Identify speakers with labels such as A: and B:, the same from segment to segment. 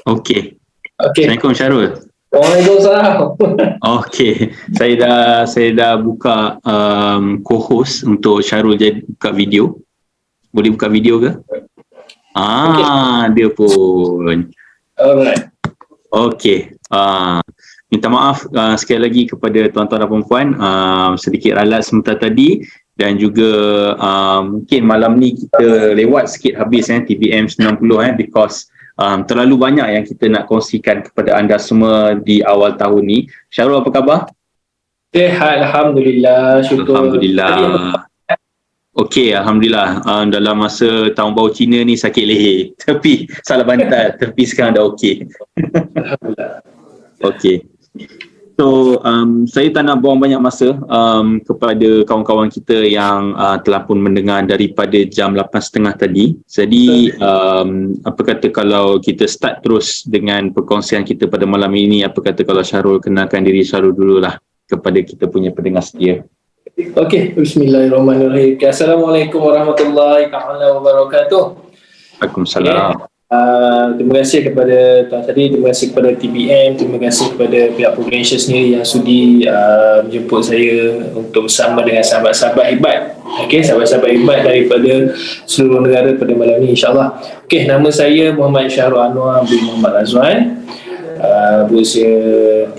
A: Okey.
B: Okey.
A: Assalamualaikum Syarul.
B: Waalaikumsalam.
A: Okey, saya dah buka co-host untuk Syarul jadi buka video. Boleh buka video ke? Dia pun.
B: Alright.
A: Okey. Minta maaf sekali lagi kepada tuan-tuan dan puan-puan, sedikit ralat sebentar tadi, dan juga mungkin malam ni kita lewat sikit habis TBM 90 because terlalu banyak yang kita nak kongsikan kepada anda semua di awal tahun ni. Syarul, apa khabar?
B: Sihat, Alhamdulillah. Syukur.
A: Alhamdulillah. Okey, Alhamdulillah. Dalam masa tahun baru Cina ni sakit leher. Tapi salah bantal. Tapi sekarang dah okey.
B: Alhamdulillah.
A: Okey. So, saya tak nak buang banyak masa kepada kawan-kawan kita yang telah pun mendengar daripada jam 8.30 tadi. Jadi, apa kata kalau kita start terus dengan perkongsian kita pada malam ini, apa kata kalau Syarul kenalkan diri Syarul dululah kepada kita punya pendengar setia.
B: Okey, bismillahirrahmanirrahim. Assalamualaikum warahmatullahi wabarakatuh.
A: Waalaikumsalam.
B: Terima kasih kepada Tuan Sadi, terima kasih kepada TBM, terima kasih kepada pihak Prudential sendiri yang sudi menjemput saya untuk bersama dengan sahabat-sahabat hebat. Okey, sahabat-sahabat hebat daripada seluruh negara pada malam ini, insyaAllah. Okey, nama saya Muhammad Syahrul Anwar bin Muhammad Razwan, berusia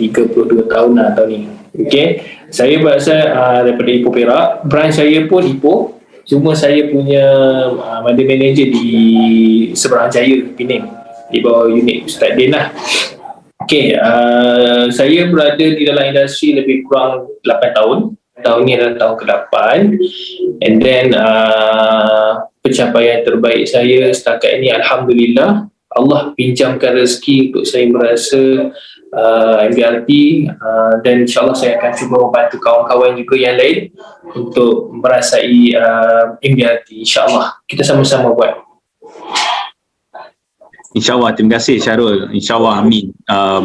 B: 32 tahun tahun ni. Okey, saya berasal daripada Ipoh Perak, branch saya pun Ipoh. Cuma saya punya manager di Seberang Jaya, Penang, di bawah unit Ustaz Din lah. Okay, saya berada di dalam industri lebih kurang 8 tahun. Tahun ni adalah tahun ke-8. And then pencapaian terbaik saya setakat ini, Alhamdulillah, Allah pinjamkan rezeki untuk saya merasa MDRT, dan insyaAllah saya akan cuba membantu kawan-kawan juga yang lain untuk merasai MDRT. InsyaAllah kita sama-sama buat.
A: InsyaAllah, terima kasih Syarul. InsyaAllah, amin.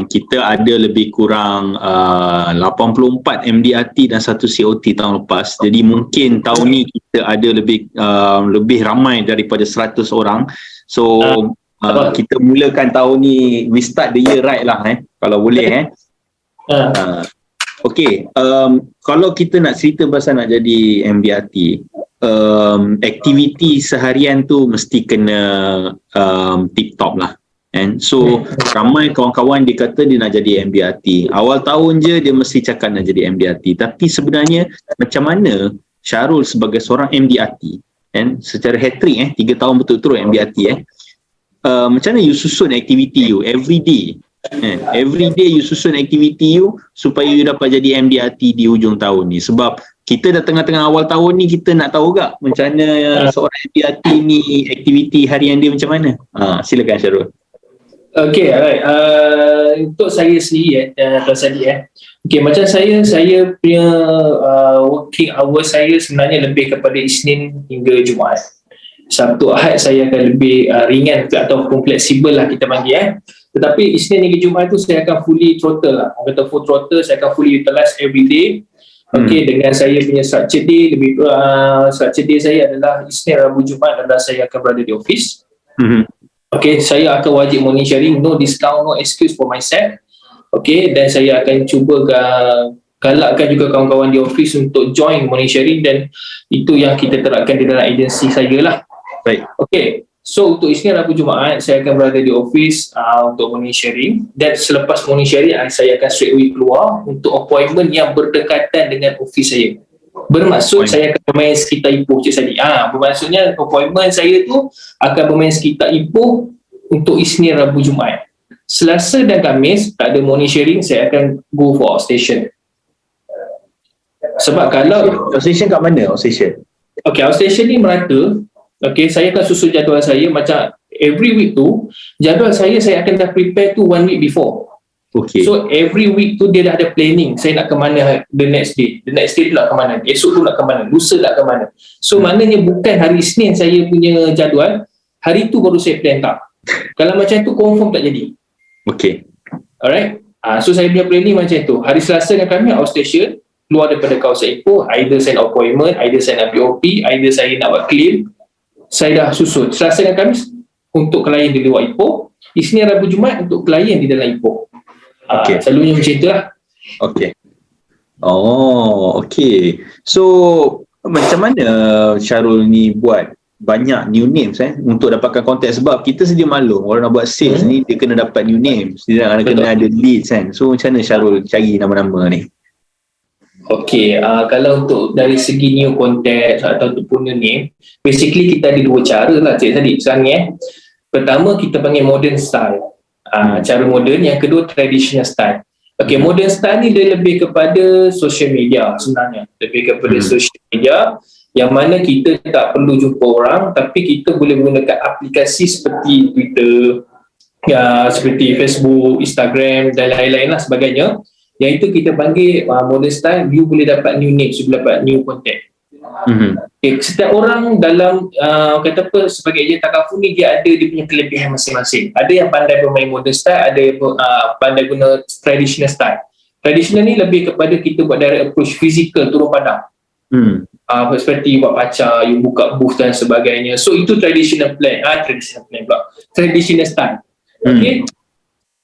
A: Kita ada lebih kurang 84 MDRT dan 1 COT tahun lepas. Jadi mungkin tahun ni kita ada lebih ramai daripada 100 orang. So kita mulakan tahun ni, we start the year right lah kalau boleh Okay, kalau kita nak cerita pasal nak jadi MDRT, aktiviti seharian tu mesti kena tip-top lah. And so ramai kawan-kawan dia kata dia nak jadi MDRT. Awal tahun je dia mesti cakap nak jadi MDRT. Tapi sebenarnya macam mana Syarul sebagai seorang MDRT secara hat-trick 3 tahun betul-betul MDRT macam mana you susun aktiviti you every day? Every day you susun aktiviti you supaya you dapat jadi MDRT di hujung tahun ni. Sebab kita dah tengah-tengah awal tahun ni, kita nak tahu tak macam mana seorang MDRT ni aktiviti harian dia macam mana? Silakan Syarul.
B: Okay, alright. Untuk saya sendiri Tuan Sadi okay, macam saya punya working hour saya sebenarnya lebih kepada Isnin hingga Jumaat. Sabtu Ahad saya akan lebih ringan ataupun fleksibel lah kita panggil Tetapi Isnin hingga Jumaat tu saya akan fully throttle lah. Orang kata full throttle, saya akan fully utilize every day. Okay, dengan saya punya structure day, structure day saya adalah Isnin, Rabu, Jumaat adalah saya akan berada di office. Okay, saya akan wajib morning sharing, no discount, no excuse for myself. Okay, dan saya akan cuba galakkan juga kawan-kawan di office untuk join morning sharing, dan itu yang kita terapkan di dalam agensi saya lah.
A: Baik.
B: Okay, so untuk Isnin, Rabu, Jumaat saya akan berada di office untuk morning sharing, dan selepas morning sharing saya akan straight away keluar untuk appointment yang berdekatan dengan office saya. Bermaksud saya akan bermain sekitar Ipoh Cik Sadi. Bermaksudnya appointment saya tu akan bermain sekitar Ipoh untuk Isnin, Rabu, Jumaat. Selasa dan Khamis tak ada morning sharing, saya akan go for outstation. Sebab kalau
A: outstation kat mana outstation?
B: Okay, outstation ni merata. Okay, saya akan susun jadual saya macam every week tu, jadual saya akan dah prepare tu 1 week before.
A: Okay.
B: So every week tu dia dah ada planning, saya nak ke mana the next day tu nak ke mana, esok tu nak ke mana, lusa nak ke mana. So maknanya bukan hari Isnin saya punya jadual, hari tu baru saya plan tak. Kalau macam tu confirm tak jadi.
A: Okay.
B: Alright. So saya punya planning macam tu. Hari Selasa dan Khamis outstation, keluar daripada kawasan Ipoh, either saya nak appointment, either saya nak POP, either saya nak buat claim, saya dah susun. Selasa dan Khamis untuk klien di luar Ipoh, Isnin, Rabu, Jumaat untuk klien di dalam Ipoh. Selalunya macam itulah.
A: Okay. Oh, okay. So, macam mana Syarul ni buat banyak new names untuk dapatkan konten? Sebab kita sedia maklum orang nak buat sales ni dia kena dapat new names, dia kena ada leads kan. So macam mana Syarul cari nama-nama ni?
B: Okay, kalau untuk dari segi new content atau untuk new name, basically kita ada dua cara lah Cik Sadiq sekarang ni. Pertama kita panggil modern style, cara modern. Yang kedua traditional style. Okay, modern style ni dia lebih kepada social media sebenarnya, lebih kepada social media yang mana kita tak perlu jumpa orang, tapi kita boleh menggunakan aplikasi seperti Twitter, seperti Facebook, Instagram dan lain-lain lah sebagainya. Yang itu kita panggil modern style. You boleh dapat new names, you boleh dapat new content. Okay, setiap orang dalam kata apa, sebagai ejen takaful ni dia ada dia punya kelebihan masing-masing. Ada yang pandai bermain modern style, ada yang pandai guna traditional style. Traditional ni lebih kepada kita buat direct approach, physical, turun padang. Seperti buat pacar, you buka booth dan sebagainya. So itu traditional traditional style. Okay.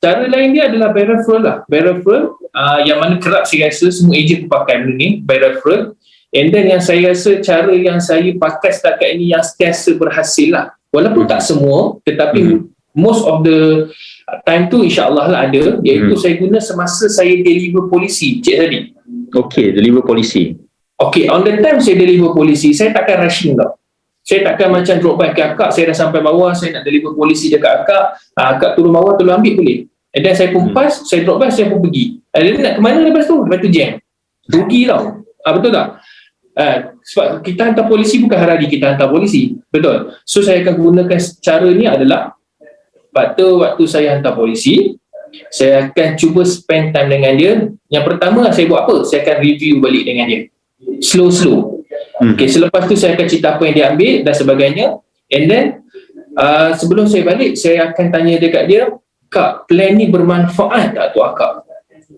B: Cara lain dia adalah by referral lah. By referral, yang mana kerap saya rasa semua ejen pakai benda ni, by referral. And then yang saya rasa cara yang saya pakai setakat ini yang sentiasa berhasil lah. Walaupun tak semua, tetapi most of the time tu insyaAllah lah ada, iaitu saya guna semasa saya deliver polisi, Cik Sadiq.
A: Okay, deliver polisi.
B: Okay, on the time saya deliver polisi, saya takkan rushing tau. Saya takkan macam drop by ke akak, saya dah sampai bawah, saya nak deliver polisi dekat akak, akak turun bawah, tolong ambil boleh. And then saya pun pas, saya drop by, saya pun pergi. Dia nak ke mana lepas tu? Lepas tu jam. Rugi tau. Betul tak? Sebab kita hantar polisi bukan hari kita hantar polisi. Betul. So saya akan gunakan cara ni adalah waktu saya hantar polisi, saya akan cuba spend time dengan dia. Yang pertama saya buat apa? Saya akan review balik dengan dia. Slow. Okay, selepas tu saya akan cerita apa yang dia ambil dan sebagainya. And then sebelum saya balik, saya akan tanya dekat dia, Kak, plan ni bermanfaat tak tu akak?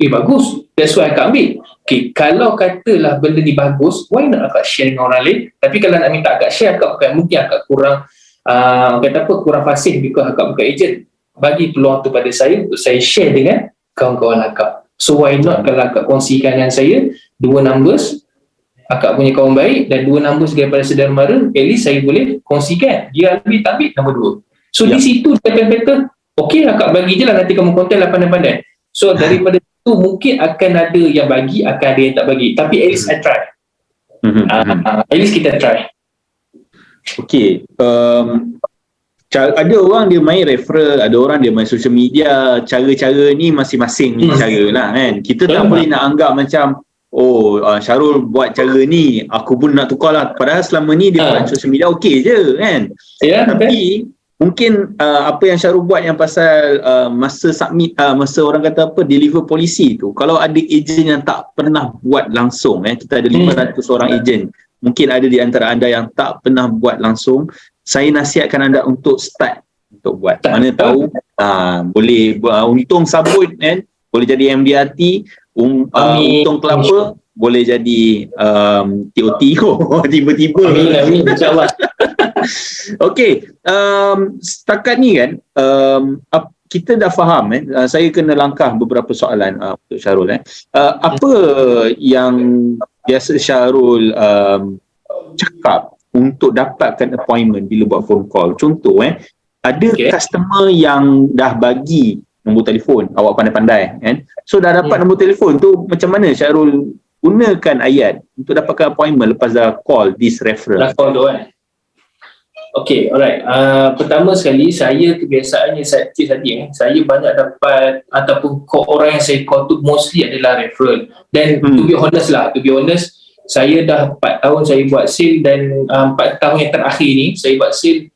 B: Bagus. That's why akak ambil. Okay, kalau katalah benda ni bagus, why not akak share dengan orang lain? Tapi kalau nak minta akak share, akak bukan, mungkin akak kurang kurang fasih because akak bukan ejen. Bagi peluang tu pada saya untuk saya share dengan kawan-kawan akak. So why not kalau akak kongsikan dengan saya 2 numbers, akak punya kawan baik, dan 2 numbers daripada saudara mara, at least saya boleh kongsikan. Dia ambil tak ambil, nombor 2. So di situ dia akan kata, okay akak bagi je lah, nanti kamu konten lah pandai-pandai. So daripada tu mungkin akan ada yang bagi, akan ada yang tak bagi, tapi at least I try. At least kita try.
A: Okay, ada orang dia main referral, ada orang dia main social media. Cara-cara ni masing-masing cara lah kan. Kita tak boleh nak anggap macam Syarul buat cara ni, aku pun nak tukar lah. Padahal selama ni dia buat social media okey je kan. Tapi mungkin apa yang Syarul buat yang pasal masa submit, masa orang kata apa, deliver polisi tu, kalau ada ejen yang tak pernah buat langsung, kita ada 500 orang ejen, mungkin ada di antara anda yang tak pernah buat langsung, saya nasihatkan anda untuk start untuk buat. Mana tahu boleh untung sabut kan, boleh jadi MDRT, untung kelapa boleh jadi TOT. Tiba-tiba.
B: Amin, insyaAllah.
A: Okey, setakat ni kan kita dah faham saya kena langkah beberapa soalan untuk Syarul. Apa yang biasa Syarul cakap untuk dapatkan appointment bila buat phone call? Contoh ada customer yang dah bagi nombor telefon, awak pandai-pandai kan, so dah dapat nombor telefon tu, macam mana Syarul gunakan ayat untuk dapatkan appointment lepas dah call this referral?
B: Dah call tu Okay, alright. Pertama sekali, saya kebiasaannya saya banyak dapat ataupun call, orang yang saya call tu mostly adalah referral. Dan to be honest, saya dah 4 tahun saya buat sale, dan 4 tahun yang terakhir ni saya buat sale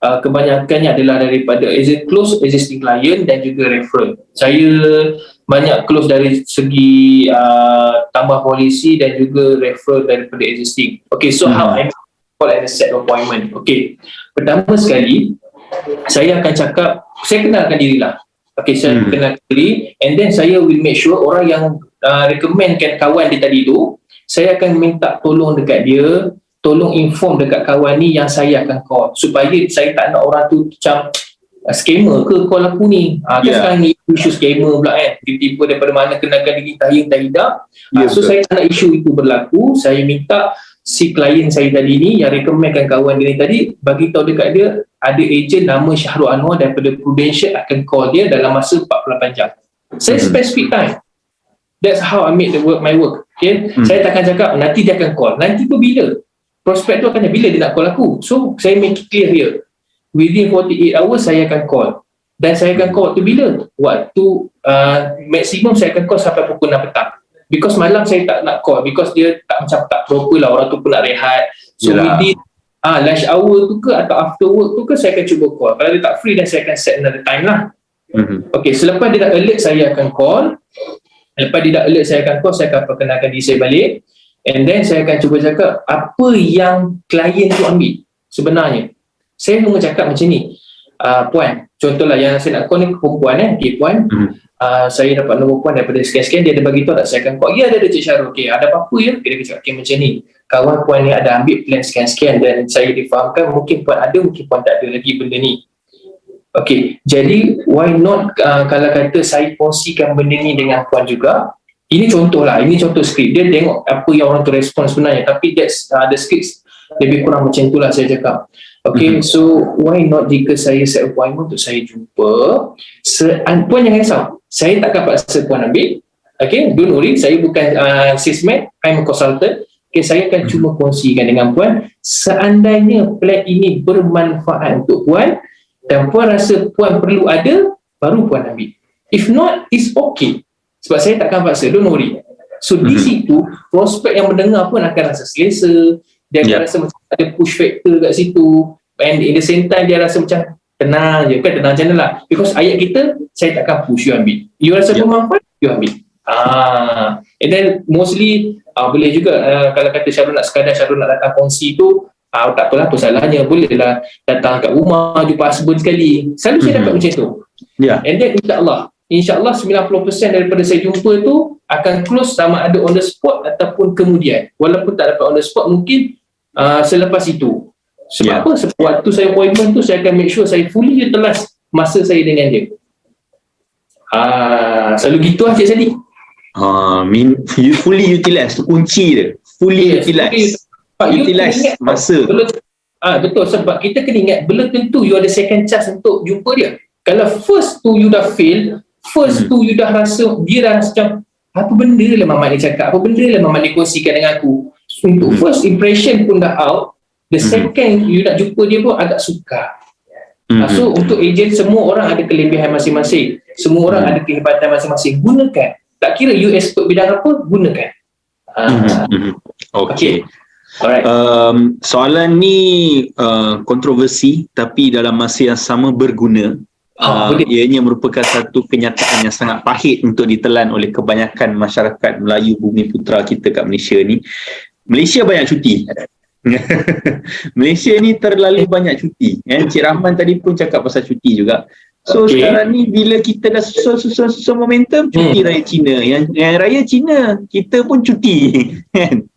B: kebanyakannya adalah daripada close existing client dan juga referral. Saya banyak close dari segi tambah polisi dan juga referral daripada existing. Okay, so how I call and set appointment. Okay, pertama sekali saya akan cakap, saya kenalkan dirilah. Okay, saya kenalkan diri, and then saya will make sure orang yang recommendkan kawan dia tadi tu, saya akan minta tolong dekat dia tolong inform dekat kawan ni yang saya akan call, supaya saya tak nak orang tu macam scammer ke call aku ni. Kan sekarang ni isu scammer pula kan, tiba-tiba daripada mana kenalkan diri tak hidup. So saya tak nak isu itu berlaku. Saya minta si klien saya tadi ni yang recommendkan kawan dia ni tadi, bagi tahu dekat dia ada ejen nama Syahrul Anwar daripada Prudential akan call dia dalam masa 48 jam. Saya specific time. That's how I make my work. Okay? Saya takkan cakap nanti dia akan call. Nanti tu bila? Prospek tu akan bila dia nak call aku. So saya make it clear here. Within 48 hours saya akan call. Dan saya akan call waktu bila? Waktu maksimum saya akan call sampai pukul 6 petang. Because malam saya tak nak call, because dia macam tak proper lah, orang tu pun nak rehat. So within lunch hour tu ke atau after work tu ke, saya akan cuba call. Kalau dia tak free, dan saya akan set another time lah. Okay, selepas dia dah alert, saya akan call. Lepas dia dah alert, saya akan call, saya akan perkenalkan diri saya balik. And then saya akan cuba cakap apa yang klien tu ambil sebenarnya. Saya cuma cakap macam ni, puan, contohlah yang saya nak call ni perempuan okay, puan, saya dapat nombor puan daripada sekian-sekian, dia ada bagi tahu tak, saya akan call, ya ada Cik Syarul, okay, ada apa-apa ya, dia akan cakap okay, macam ni, kawan puan ni ada ambil plan sekian-sekian, dan saya difahamkan mungkin puan ada, mungkin puan tak ada lagi benda ni. Okay, jadi why not kalau kata saya kongsikan benda ni dengan puan juga. Ini contoh lah, ini contoh skrip. Dia tengok apa yang orang tu respon sebenarnya, tapi that's the script lebih kurang macam itulah saya cakap. Okay, so why not jika saya set appointment untuk saya jumpa, puan jangan risau, saya takkan paksa puan ambil. Okay, don't worry, saya bukan salesman, I'm a consultant. Okay, saya akan cuma kongsikan dengan puan, seandainya plan ini bermanfaat untuk puan dan puan rasa puan perlu ada, baru puan ambil. If not, it's okay. Sebab saya takkan paksa, don't worry. So di situ, prospek yang mendengar pun akan rasa selesa, dia akan rasa macam ada push factor kat situ, and in the same time dia rasa macam tenang je, bukan tenang macam mana lah, because ayat kita, saya takkan push you ambil, you rasa bermanfaat, you ambil. And then mostly boleh juga kalau kata Syarul nak datang kongsi tu, tak apalah, apa salahnya, boleh lah datang kat rumah, jumpa husband sekali, selalu saya dapat macam tu. And then InsyaAllah 90% daripada saya jumpa tu akan close, sama ada on the spot ataupun kemudian. Walaupun tak dapat on the spot, mungkin selepas itu. Sebab apa? Sebab waktu saya appointment tu, saya akan make sure saya fully utilize masa saya dengan dia. Selalu gitu lah Cik Sadi.
A: You fully utilize, tu kunci dia. Fully utilize. Utilize masa.
B: Betul, sebab kita kena ingat, belum tentu you ada second chance untuk jumpa dia. Kalau first tu you dah fail, first tu you dah rasa, dia dah rasa macam apa benda lah Mamat ni cakap, apa benda lah Mamat ni kongsikan dengan aku. Untuk first impression pun dah out, the second you nak jumpa dia pun agak sukar. So untuk ejen, semua orang ada kelebihan masing-masing, semua orang ada kehebatan masing-masing, gunakan. Tak kira you expert bidang apa, gunakan.
A: Okay. Alright. Soalan ni kontroversi, tapi dalam masa yang sama berguna. Ianya merupakan satu kenyataan yang sangat pahit untuk ditelan oleh kebanyakan masyarakat Melayu bumi putera kita kat Malaysia ni. Malaysia banyak cuti. Malaysia ni terlalu banyak cuti. Cik Rahman tadi pun cakap pasal cuti juga. So sekarang ni bila kita dah susun momentum, cuti raya Cina. Yang raya Cina, kita pun cuti.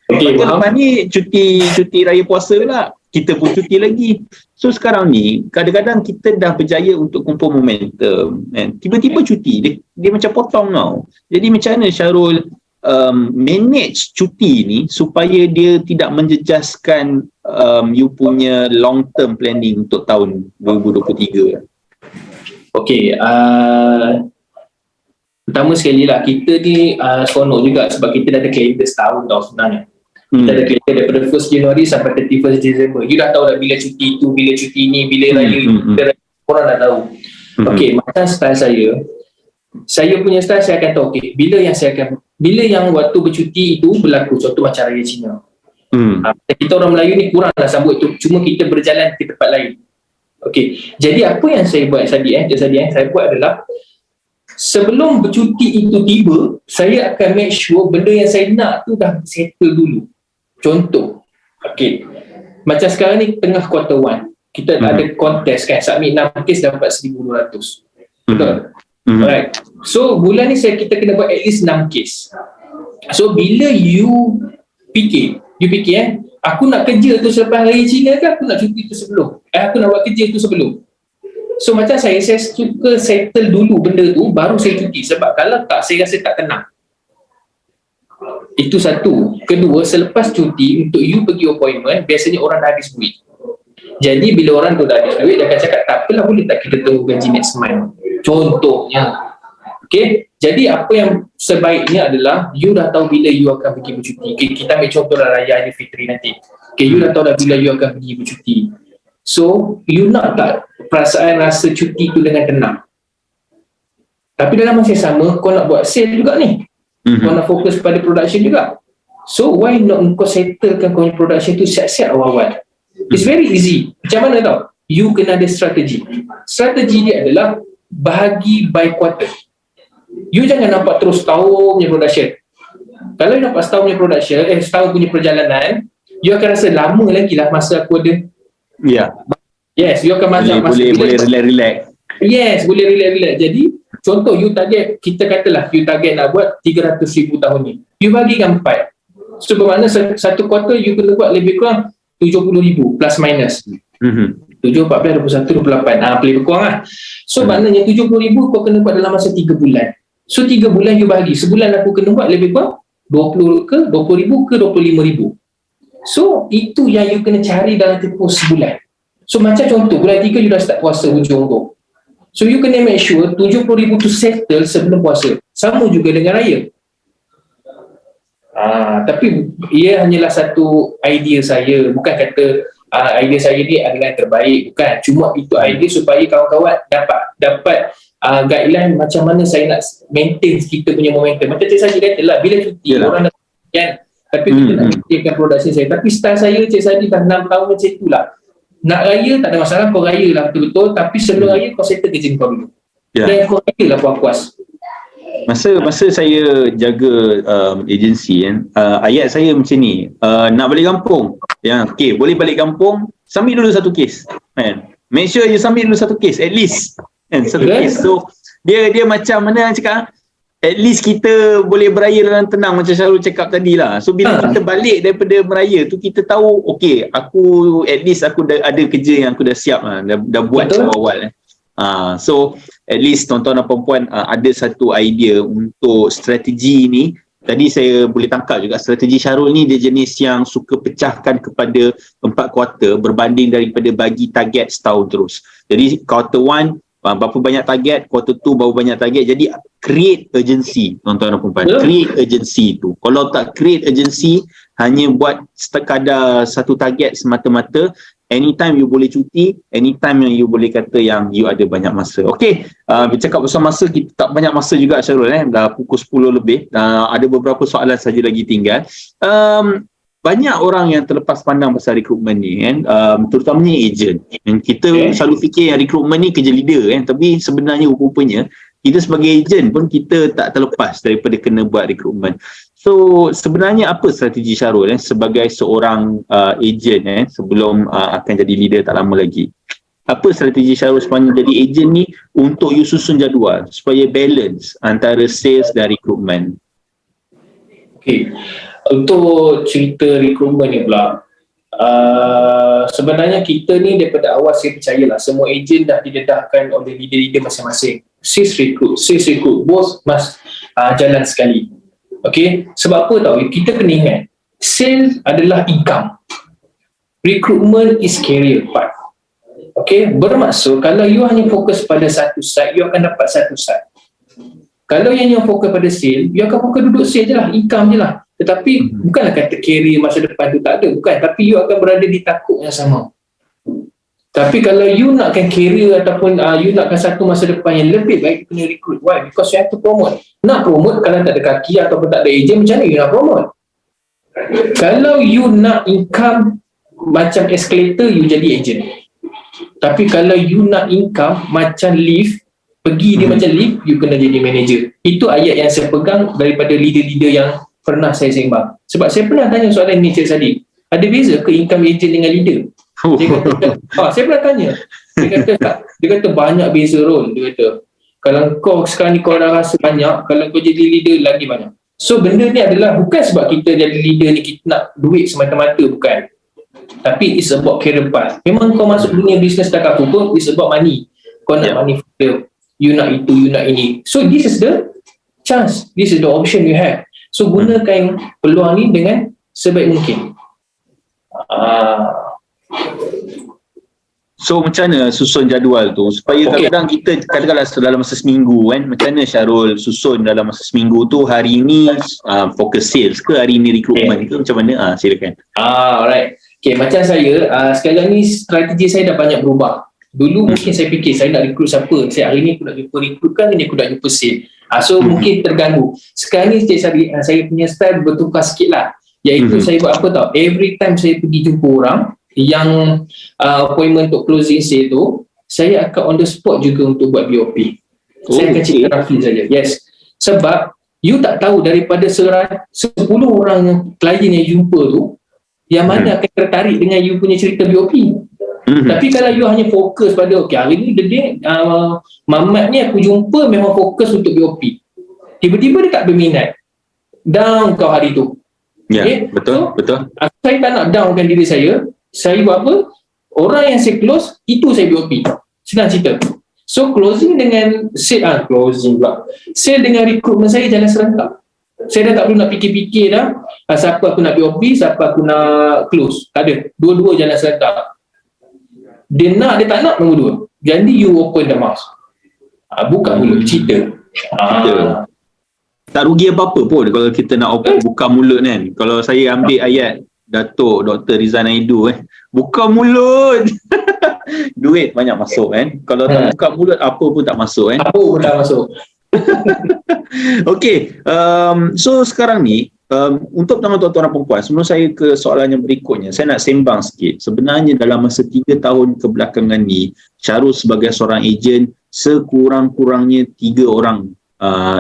A: Lepas ni cuti raya puasa lah, kita pun cuti lagi. So sekarang ni kadang-kadang kita dah berjaya untuk kumpul momentum, tiba-tiba cuti, dia macam potong tau. Jadi macam mana Syarul manage cuti ni supaya dia tidak menjejaskan you punya long term planning untuk tahun 2023?
B: Pertama sekali lah, kita ni seronok juga sebab kita dah ada kalender setahun tau sebenarnya. Kita ada kalender daripada 1st Januari sampai 31st December. You dah tahu dah bila cuti tu, bila cuti ni, bila raya, korang dah tahu. Macam style saya punya style, saya akan tahu bila yang waktu bercuti itu berlaku, contoh macam raya Cina. Kita orang Melayu ni kurang lah sambut tu, cuma kita berjalan ke tempat lain. Jadi apa yang saya buat saya buat adalah, sebelum bercuti itu tiba, saya akan make sure benda yang saya nak tu dah settle dulu. Contoh, macam sekarang ni tengah quarter 1, kita ada kontes kan, submit 6 kes dapat 1,200. Betul? Alright. So bulan ni kita kena buat at least 6 kes. So bila you fikir Aku nak kerja tu selepas hari Cina ke aku nak cuti tu sebelum? Aku nak buat kerja tu sebelum. So macam saya suka settle dulu benda tu baru saya cuti. Sebab kalau tak, saya rasa tak tenang. Itu satu. Kedua, selepas cuti untuk you pergi appointment, biasanya orang dah habis duit. Jadi bila orang tu dah habis duit, dia akan cakap tak apalah, boleh tak kita tunggu gaji next month. Contohnya. Okay, jadi apa yang sebaiknya adalah you dah tahu bila you akan pergi bercuti. Okay, kita ambil contoh Raya Aidilfitri nanti. Okay, you dah tahu dah bila you akan pergi bercuti. So, you nak tak perasaan rasa cuti tu dengan tenang? Tapi dalam masa yang sama, kau nak buat sale juga ni. Kau nak fokus pada production juga. So, why not kau settlekan kau punya production tu siap-siap awal-awal? It's very easy. Macam mana tau? You kena ada strategi. Strategi dia adalah bahagi by quarter. You jangan nampak terus setahun punya production. Kalau you nampak setahun punya production, setahun punya perjalanan, you akan rasa lama lagi lah masa aku ada.
A: Ya.
B: Yes, you akan masa
A: boleh relax.
B: Yes, boleh relax. Jadi, contoh you target, kita katalah you target nak buat 300,000 tahun ni. You bagikan 4. So, bermakna satu quarter you kena buat lebih kurang 70,000 plus minus. 7, 14, 21, 28. Lebih kurang lah. So, maknanya 70,000 kau kena buat dalam masa 3 bulan. So 3 bulan you bagi, sebulan aku kena buat lebih kurang 20 ke 20,000 ke 25,000. So itu yang you kena cari dalam tempoh sebulan. So macam contoh bulan 3 you dah start puasa hujung tu. So you kena make sure 70,000 tu settle sebelum puasa. Sama juga dengan raya. Tapi ia hanyalah satu idea saya, bukan kata idea saya ni adalah yang terbaik, bukan. Cuma itu idea supaya kawan-kawan dapat guideline macam mana saya nak maintain kita punya momentum. Macam Cik Sadi kata lah, bila cuti orang nak kan, tapi kita nak maintainkan produksi saya. Tapi style saya Cik Sadi dah 6 tahun macam itulah. Nak raya tak ada masalah, kau raya lah betul-betul, tapi sebelum raya kau settle kerja kau dulu. Dan kau raya lah puas-puas.
A: Masa saya jaga agensi kan, ayat saya macam ni, nak balik kampung, okay, boleh balik kampung, submit dulu satu kes kan. Make sure you submit dulu satu kes at least kan, satu kes. So dia macam mana cakap, at least kita boleh beraya dalam tenang macam Syarul cakap tadi lah. So bila kita balik daripada beraya tu, kita tahu okay, aku at least aku dah ada kerja yang aku dah siap lah, dah buat awal. So at least tuan-tuan dan puan-puan ada satu idea untuk strategi ni. Tadi saya boleh tangkap juga strategi Syarul ni dia jenis yang suka pecahkan kepada 4 kuarter berbanding daripada bagi target setahun terus. Jadi quarter 1 berapa banyak target, quarter 2 berapa banyak target. Jadi create urgency tuan-tuan dan puan-puan. Create urgency tu. Kalau tak create urgency, hanya buat sekadar satu target semata-mata, anytime you boleh cuti, anytime yang you boleh kata yang you ada banyak masa. Okey, bercakap pasal masa, kita tak banyak masa juga Syarul, dah pukul 10 lebih. Ada beberapa soalan saja lagi tinggal. Banyak orang yang terlepas pandang pasal rekrutmen ni kan, terutamanya ejen. Kita selalu fikir yang rekrutmen ni kerja leader kan, tapi sebenarnya rupanya kita sebagai ejen pun kita tak terlepas daripada kena buat rekrutmen. So sebenarnya apa strategi Syarul sebagai seorang ejen sebelum akan jadi leader tak lama lagi? Apa strategi Syarul sepanjang jadi ejen ni untuk you susun jadual supaya balance antara sales dan rekrutmen?
B: Okay. Untuk cerita rekrutmen ni pula, sebenarnya kita ni daripada awal saya percayalah semua ejen dah didedahkan oleh leader-leader masing-masing. Sales recruit, both must jalan sekali. Okay, sebab apa tau, kita kena ingat sales adalah income, recruitment is career part. Okay, bermaksud kalau you hanya fokus pada satu side, you akan dapat satu side. Kalau yang fokus pada sales, you akan fokus duduk sales je lah, income je lah. Tetapi bukanlah kata career masa depan tu tak ada, bukan. Tapi you akan berada di takut yang sama. Tapi kalau you nakkan career ataupun you nakkan satu masa depan yang lebih baik, you kena recruit. Why? Because you have to promote. Nak promote kalau tak ada kaki ataupun tak ada ejen, macam mana you nak promote? Kalau you nak income macam escalator, you jadi ejen. Tapi kalau you nak income macam lift, pergi dia macam lift, you kena jadi manager. Itu ayat yang saya pegang daripada leader-leader yang pernah saya sembang. Sebab saya pernah tanya soalan ni Cik Sadiq, ada beza ke income agent dengan leader? Dia kata, saya pernah tanya. Dia kata banyak beza role. Dia kata, kalau kau sekarang ni kau dah rasa banyak, kalau kau jadi leader lagi banyak. So benda ni adalah bukan sebab kita jadi leader ni kita nak duit semata-mata, bukan. Tapi it's about career path. Memang kau masuk dunia bisnes dah aku pun, it's about money. Kau nak money freedom, you nak itu, you nak ini. So this is the chance, this is the option you have. So gunakan peluang ni dengan sebaik mungkin.
A: So macam mana susun jadual tu supaya kadang-kadang kita kadang-kadang dalam masa seminggu kan, macam mana Syarul susun dalam masa seminggu tu, hari ni fokus sales ke, hari ni recruitment ke, macam mana? Silakan.
B: Alright. Okay, macam saya sekarang ni strategi saya dah banyak berubah. Dulu mungkin saya fikir saya nak recruit siapa, saya hari ni aku nak jumpa recruit kan, hari ni aku nak jumpa sales. So mungkin terganggu. Sekarang ni saya punya style bertukar sikit lah, iaitu saya buat apa tau, every time saya pergi jumpa orang yang appointment untuk closing sale tu, saya akan on the spot juga untuk buat BOP. Saya akan cerita Rafi saja. Yes. Sebab you tak tahu daripada 10 orang yang klien yang jumpa tu, yang mana akan tertarik dengan you punya cerita BOP. Tapi kalau you hanya fokus pada hari ni dia Mamat ni aku jumpa memang fokus untuk BOP, tiba-tiba dia tak berminat, down kau hari tu.
A: Betul.
B: Saya tak nak downkan diri saya buat apa? Orang yang saya close, itu saya BOP. Senang cerita. So closing dengan sale dengan recruitment saya jalan serentak. Saya dah tak perlu nak fikir-fikir dah siapa aku nak BOP, siapa aku nak close. Tak ada. Dua-dua jalan serentak. Dia nak, dia tak nak, nombor dua. Jadi you open the mouth. Buka mulut, cerita.
A: Tak rugi apa-apa pun kalau kita nak buka mulut kan. Kalau saya ambil ayat Datuk Dr. Rizal Naidu buka mulut duit banyak masuk kan. Kalau tak buka mulut, apa pun tak masuk
B: Apa pun tak masuk.
A: Okay, so sekarang ni untuk teman-teman tuan-tuan dan perempuan, sebelum saya ke soalan yang berikutnya, saya nak sembang sikit. Sebenarnya dalam masa 3 tahun kebelakangan ni, Syarul sebagai seorang ejen, sekurang-kurangnya 3 orang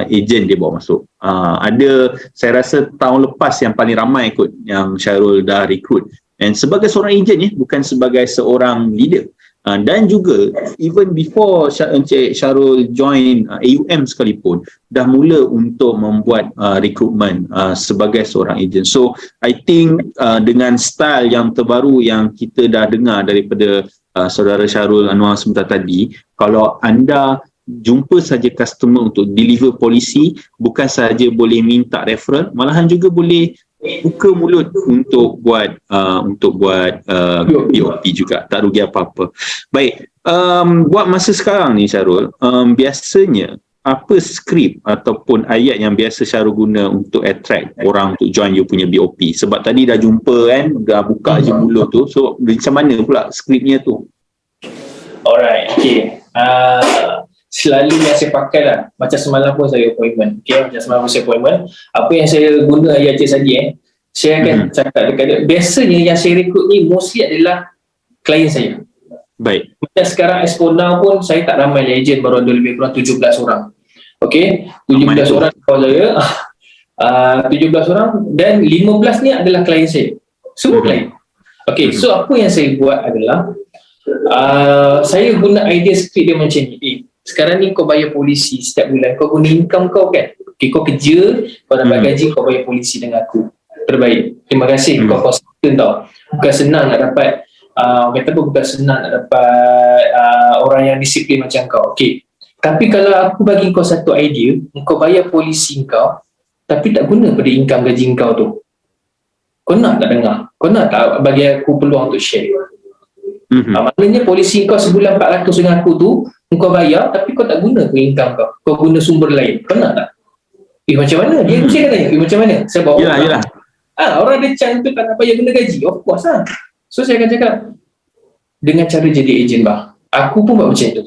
A: ejen dia bawa masuk. Ada, saya rasa tahun lepas yang paling ramai kot yang Syarul dah rekrut. And sebagai seorang ejen bukan sebagai seorang leader. Dan juga even before Syarul join AUM sekalipun, dah mula untuk membuat recruitment sebagai seorang ejen. So I think dengan style yang terbaru yang kita dah dengar daripada saudara Syarul Anwar sebentar tadi, kalau anda jumpa saja customer untuk deliver polisi, bukan sahaja boleh minta referral, malahan juga boleh buka mulut untuk buat BOP juga, tak rugi apa-apa. Baik, buat masa sekarang ni Syarul, biasanya apa skrip ataupun ayat yang biasa Syarul guna untuk attract orang untuk join you punya BOP? Sebab tadi dah jumpa kan, dah buka je mulut tu, so macam mana pula skripnya tu?
B: Alright, okay. Selalu yang saya pakai lah, macam semalam pun saya appointment. Apa yang saya guna ayat tadi saya akan cakap dekat dia. Biasanya yang saya rekrut ni mostly adalah klien saya.
A: Baik.
B: Macam sekarang Expo Now pun saya tak ramai ejen, baru ada lebih kurang 17 orang. Okay, 17 orang kalau saya 17 orang dan 15 ni adalah klien saya. Semua klien. Okay, so apa yang saya buat adalah saya guna idea skrip dia macam ni. Sekarang ni kau bayar polisi setiap bulan, kau guna income kau kan. Okay, kau kerja, kau dapat gaji, kau bayar polisi dengan aku. Terbaik. Terima kasih. Kau konsisten tau. Bukan senang nak dapat bukan senang nak dapat orang yang disiplin macam kau. Okay. Tapi kalau aku bagi kau satu idea, kau bayar polisi kau, tapi tak guna pada income gaji kau tu. Kau nak tak dengar? Kau nak tak bagi aku peluang untuk share? Maknanya polisi kau sebulan 400 dengan aku tu, kau bayar tapi kau tak guna ke income kau. Kau guna sumber lain. Kau nak tak? Macam mana? Dia mesti akan tanya, macam mana? Saya bawa
A: Yelah.
B: Orang ada chance tu tak nak bayar guna gaji. Of course lah. So saya akan cakap, dengan cara jadi ejen aku pun buat macam tu.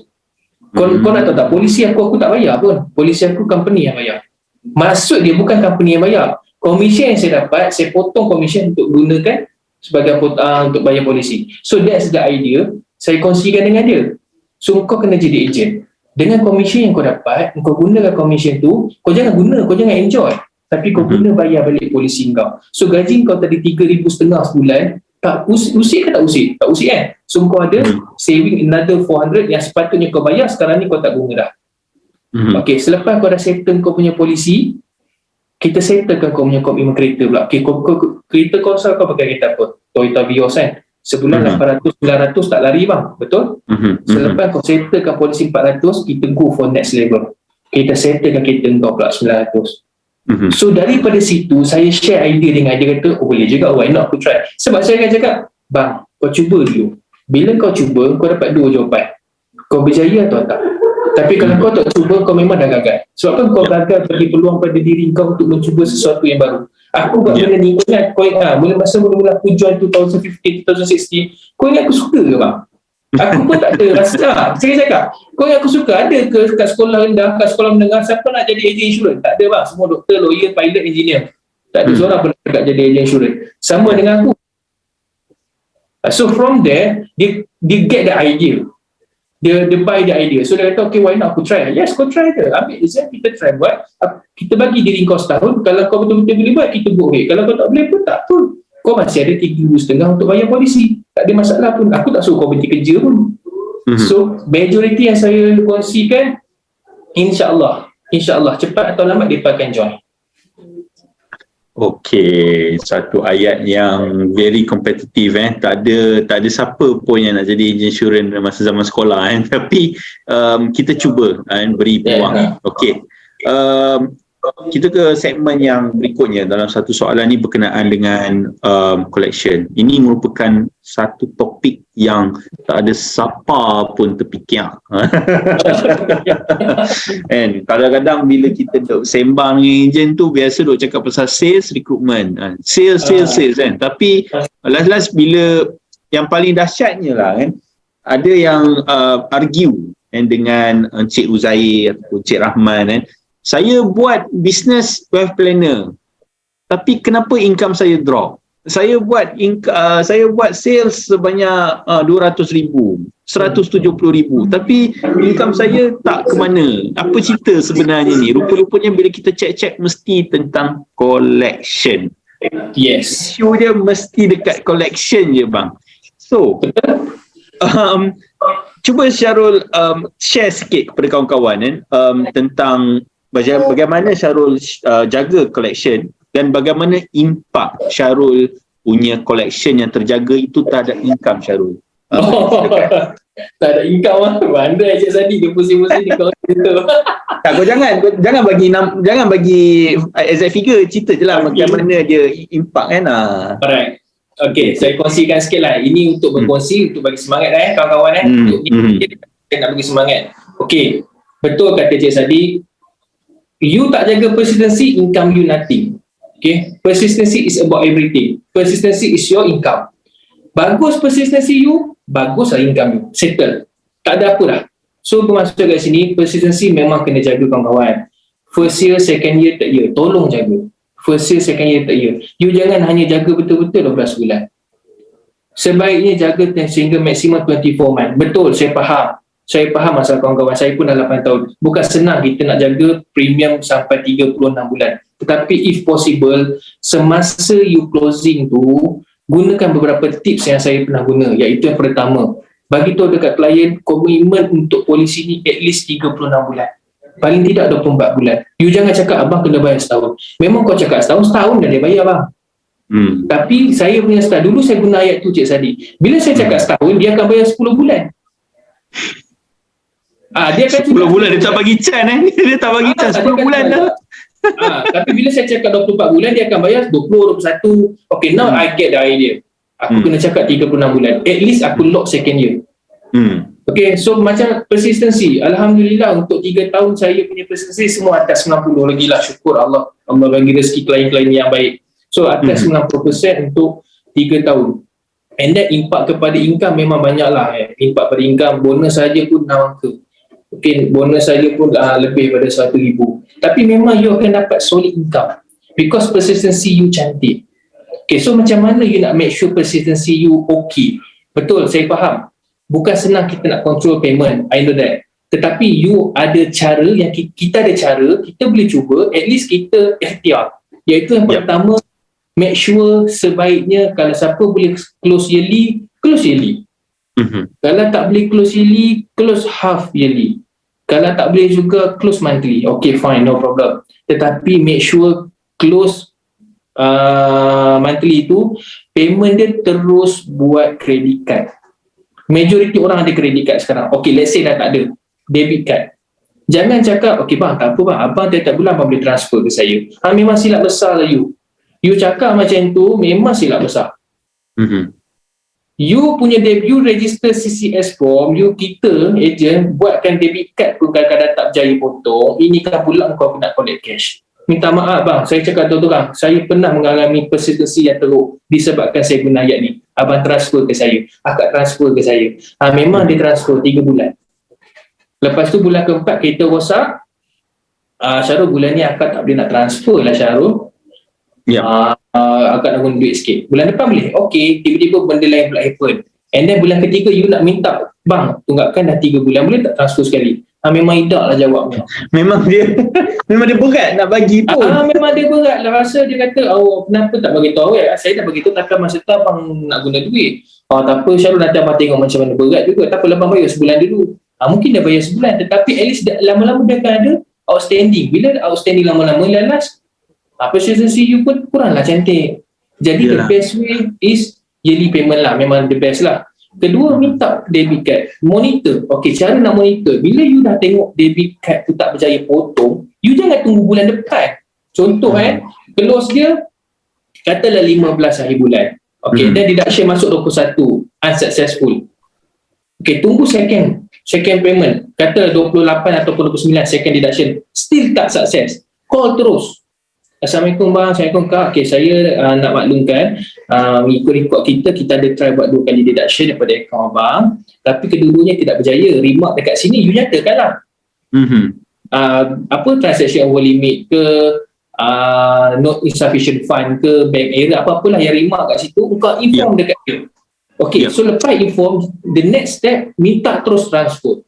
B: Kau nak tahu tak? Polisi aku tak bayar pun. Polisi aku company yang bayar. Maksud dia bukan company yang bayar. Komisen yang saya dapat, saya potong komisen untuk gunakan sebagai untuk bayar polisi. So that's the idea. Saya kongsikan dengan dia. So kau kena jadi ejen. Dengan komisen yang kau dapat, kau gunakan komisen tu, kau jangan guna, kau jangan enjoy. Tapi kau guna bayar balik polisi kau. So gaji kau tadi 3,500 sebulan, tak usik ke tak usik? Tak usik kan? So kau ada saving another 400 yang sepatutnya kau bayar, sekarang ni kau tak guna dah. Okay, selepas kau dah settle kau punya polisi, kita settlekan kau punya komitmen kereta pula. Okay, kereta kau kau pakai kereta apa? Toyota Vios kan? Sebulan 800-900 tak lari bang, betul? Selepas kau settlekan polisi 400, kita go for next level. Kita settlekan kereta kau pula 900. So daripada situ saya share idea dengan dia, kata boleh juga, why not aku try. Sebab saya akan cakap, bang kau cuba dulu, bila kau cuba kau dapat dua jawapan, kau berjaya atau tak. Tapi kalau kau tak cuba, kau memang dah gagal. Sebab apa kau gagal bagi peluang pada diri kau untuk mencuba sesuatu yang baru. Aku buat benda ni, ingat kau ingat mula-mula aku join 2015, 2016, kau ingat aku suka ke bang? Aku pun tak ada rasa. Saya cakap, kau ingat aku suka? Ada ke kat sekolah rendah, kat sekolah menengah, siapa nak jadi agent insurance? Tak ada bang, semua doktor, lawyer, pilot, engineer. Tak ada seorang pun nak jadi agent insurance. Sama dengan aku. So from there, dia get the idea. Dia buy the idea. So dia kata, okay, why not aku try? Yes, kau try je. Ambil exam, kita try buat. Kita bagi diri kau setahun. Kalau kau betul-betul boleh buat, kita buat. Kalau kau tak boleh pun, tak pun. Kau masih ada 3,500 untuk bayar polisi. Tak ada masalah pun. Aku tak suruh kau berhenti kerja pun. So, majority yang saya kongsikan, insyaAllah cepat atau lambat dia akan join.
A: Okey, satu ayat yang very kompetitif tak ada siapa pun yang nak jadi agent insurans masa zaman sekolah tapi kita cuba beri peluang. Okey. Kita ke segmen yang berikutnya. Dalam satu soalan ni berkenaan dengan collection. Ini merupakan satu topik yang tak ada siapa pun terfikir. Kadang-kadang bila kita duk sembang dengan ejen tu, biasa duk cakap pasal sales, recruitment. Sales kan. Tapi last bila yang paling dahsyatnya lah ada yang argue dengan Encik Uzair atau Encik Rahman saya buat business wealth planner, tapi kenapa income saya drop? Saya buat sales sebanyak 200,000, 170,000, tapi income saya tak ke mana. Apa cerita sebenarnya ni? Rupa-rupanya bila kita check mesti tentang collection.
B: Yes.
A: Issue dia mesti dekat collection je bang. So, cuba Syarul share sikit kepada kawan-kawan tentang bagaimana Syarul jaga collection dan bagaimana impak Syarul punya collection yang terjaga itu terhadap income Syarul.
B: Tak ada income mana Encik Sadi dia pusing-pusing di kaunter.
A: Kau jangan bagi exact figure, cerita je lah bagaimana dia impak
B: Alright. Okay, saya kongsikan sikit lah. Ini untuk berkongsi, untuk bagi semangat kawan-kawan untuk kita nak bagi semangat. Okay, betul kata Encik Sadi. You tak jaga persistency, income you nothing. Okay, persistency is about everything. Persistency is your income. Bagus persistency you, baguslah income you. Settle. Tak ada apa dah. So bermaksud kat sini, persistency memang kena jaga kawan-kawan. First year, second year, third year, tolong jaga. First year, second year, third year. You jangan hanya jaga betul-betul 12 bulan. Sebaiknya jaga sehingga maksimum 24 month. Betul, saya faham masalah kawan-kawan. Saya pun dah 8 tahun. Bukan senang kita nak jaga premium sampai 36 bulan. Tetapi if possible, semasa you closing tu, gunakan beberapa tips yang saya pernah guna. Iaitu yang pertama, bagi tahu dekat klien, komitmen untuk polisi ni at least 36 bulan. Paling tidak 24 bulan. You jangan cakap abang kena bayar setahun. Memang kau cakap setahun dah dia bayar bang. Tapi saya punya style, dulu saya guna ayat tu Cik Sadi. Bila saya cakap setahun, dia akan bayar 10 bulan. Dia akan
A: 10 bulan dia tak bagi can dia tak bagi can 10 bulan dah.
B: Tapi bila saya cakap 24 bulan, dia akan bayar 20, 21. Okay, now I get the idea. Aku kena cakap 36 bulan. At least aku lock second year. Okay, so macam persistency. Alhamdulillah untuk 3 tahun saya punya persistency semua atas 90 lagi lah. Syukur Allah. Allah bagi rezeki klien-klien yang baik. So atas 90% untuk 3 tahun. And that impact kepada income memang banyak lah. Impact pada income, bonus saja pun 6 angka. Okay, bonus saja pun lebih pada 100,000. Tapi memang you akan dapat solid income. Because persistency you cantik. Okay, so macam mana you nak make sure persistency you okay? Betul, saya faham. Bukan senang kita nak control payment. I know that. Tetapi you ada cara yang kita ada cara, kita boleh cuba, at least kita ikhtiar. Iaitu yang pertama, make sure sebaiknya kalau siapa boleh close yearly, close yearly. Kalau tak boleh close yearly, close half yearly. Kalau tak boleh juga, close monthly. Okay, fine, no problem. Tetapi make sure close monthly tu, payment dia terus buat credit card. Majoriti orang ada credit card sekarang. Okay, let's say dah tak ada debit card. Jangan cakap, okay bang, tak apa bang, abang tiap bulan abang boleh transfer ke saya. Memang silap besar lah you. You cakap macam tu, memang silap besar. You punya you register CCS form, kita agent buatkan debit card pun kadang-kadang tak berjaya potong, ini kan pula kau nak collect cash. Minta maaf bang, saya cakap terang, saya pernah mengalami persistency yang teruk disebabkan saya guna ayat ni. Abang transfer ke saya, akak transfer ke saya. Memang dia transfer 3 bulan. Lepas tu bulan keempat kita WhatsApp, Syarul bulan ni akak tak boleh nak transfer lah Syarul. Akak nak guna duit sikit. Bulan depan boleh? Okay, tiba-tiba benda lain pula happen. And then bulan ketiga you nak minta, bang, tunggakan dah 3 bulan, boleh tak transfer sekali? Memang idak lah jawabnya.
A: Memang dia berat nak bagi pun.
B: Memang dia berat lah. Rasa dia kata, kenapa tak bagi tahu saya dah bagi tahu takkan masa tu abang nak guna duit. Tak apa Syarul, nanti abang tengok macam mana berat juga. Tak apa, abang bayar sebulan dulu. Mungkin dia bayar sebulan, tetapi at least lama-lama dia akan ada outstanding. Bila outstanding lama-lama lalas, persistency you pun kuranglah cantik. Jadi the best way is yearly payment lah. Memang the best lah. Kedua, minta debit card. Monitor. Okay, cara nak monitor. Bila you dah tengok debit card tu tak berjaya potong, you jangan tunggu bulan depan. Contoh close dia, katalah 15 akhir bulan. Okay, then deduction masuk 21. Unsuccessful. Okay, tunggu second payment. Katalah 28 ataupun 29 second deduction. Still tak sukses. Call terus. Assalamualaikum bang, Assalamualaikum kak. Okay, saya nak maklumkan mengikut rekod kita ada try buat 2 kali deduction daripada akaun abang, tapi kedua-duanya tidak berjaya. Remark dekat sini you nyatakan lah. Transaction over limit ke, not insufficient fund ke, bank error, apa-apalah yang remark kat situ, kau inform dekat dia. Okay, so lepas inform, the next step, minta terus transfer.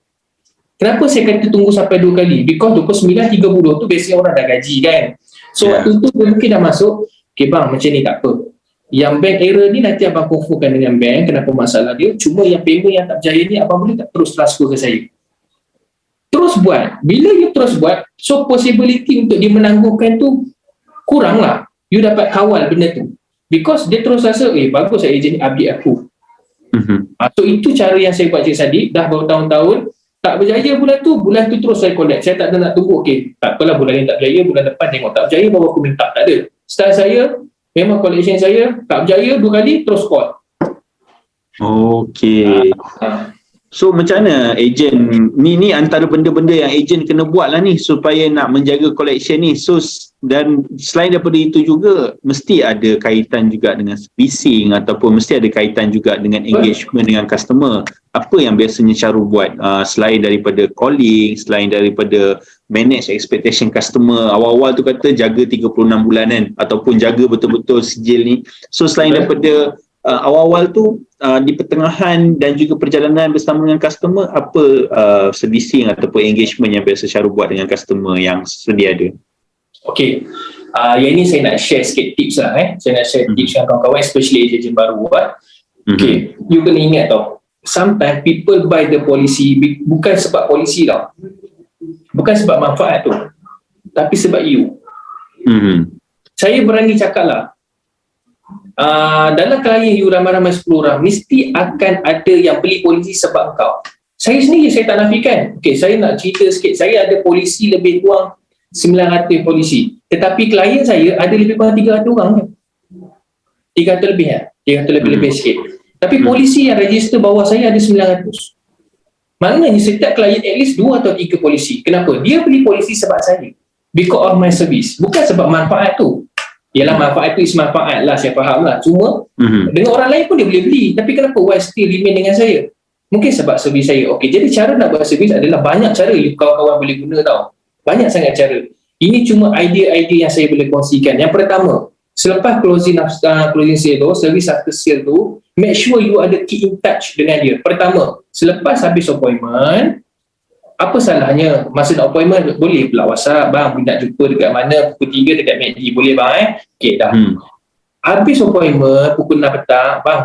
B: Kenapa saya kata tunggu sampai 2 kali? Because 29.30 tu biasanya orang dah gaji kan. So waktu tu mungkin dah masuk, okay bang macam ni tak apa. Yang bank error ni nanti abang confirmkan dengan bank kenapa masalah dia. Cuma yang payment yang tak berjaya ni abang boleh tak terus transfer ke saya. Terus buat. Bila you terus buat, so possibility untuk dia menangguhkan tu kurang lah. You dapat kawal benda tu. Because dia terus rasa, bagus lah agent ni update aku. So itu cara yang saya buat Cik Sadiq dah bertahun-tahun. Tak berjaya bulan tu terus saya collect. Saya tak ada nak tunggu, tak apalah bulan ni tak berjaya, bulan depan tengok tak berjaya baru aku minta. Tak ada. Style saya, memang collection saya tak berjaya 2 kali terus call.
A: Okay. So macam mana ejen ni antara benda-benda yang ejen kena buat lah ni supaya nak menjaga collection ni. So dan selain daripada itu juga mesti ada kaitan juga dengan servicing ataupun mesti ada kaitan juga dengan engagement dengan customer. Apa yang biasanya Syarul buat selain daripada calling, selain daripada manage expectation customer? Awal-awal tu kata jaga 36 bulan kan, ataupun jaga betul-betul sijil ni. So selain daripada awal-awal tu di pertengahan dan juga perjalanan bersama dengan customer, apa servicing ataupun engagement yang biasa Syarul buat dengan customer yang sedia ada? Okay, yang ini saya nak share sikit tips lah. Saya nak share tips dengan kawan-kawan, especially agent baru buat. Okay, you kena ingat tau, sometimes people buy the policy bukan sebab polisi tau, bukan sebab manfaat tu, tapi sebab you. Saya berani cakap lah, dalam klien you ramai-ramai 10 orang, mesti akan ada yang beli polisi sebab kau. Saya sendiri saya tak nafikan. Okay, saya nak cerita sikit, saya ada polisi lebih kurang 900 polisi, tetapi klien saya ada lebih kurang 300 orang, 300 lebih 300 lebih sikit. Tapi polisi yang register bawah saya ada 900. Maknanya setiap klien at least 2 atau 3 polisi. Kenapa? Dia beli polisi sebab saya, because of my service, bukan sebab manfaat tu. Yalah, manfaat tu is manfaat lah, saya faham lah. Cuma dengan orang lain pun dia boleh beli, tapi kenapa why still remain dengan saya? Mungkin sebab servis saya. Okay, jadi cara nak buat servis adalah banyak cara you kawan-kawan boleh guna tau. Banyak sangat cara. Ini cuma idea-idea yang saya boleh kongsikan. Yang pertama, selepas closing sale tu, service after sale tu, make sure you ada keep in touch dengan dia. Pertama, selepas habis appointment, apa salahnya masa nak appointment boleh pula WhatsApp, bang nak jumpa dekat mana, pukul 3 dekat MACD, boleh bang Okay, dah. Habis appointment pukul 6 petang, bang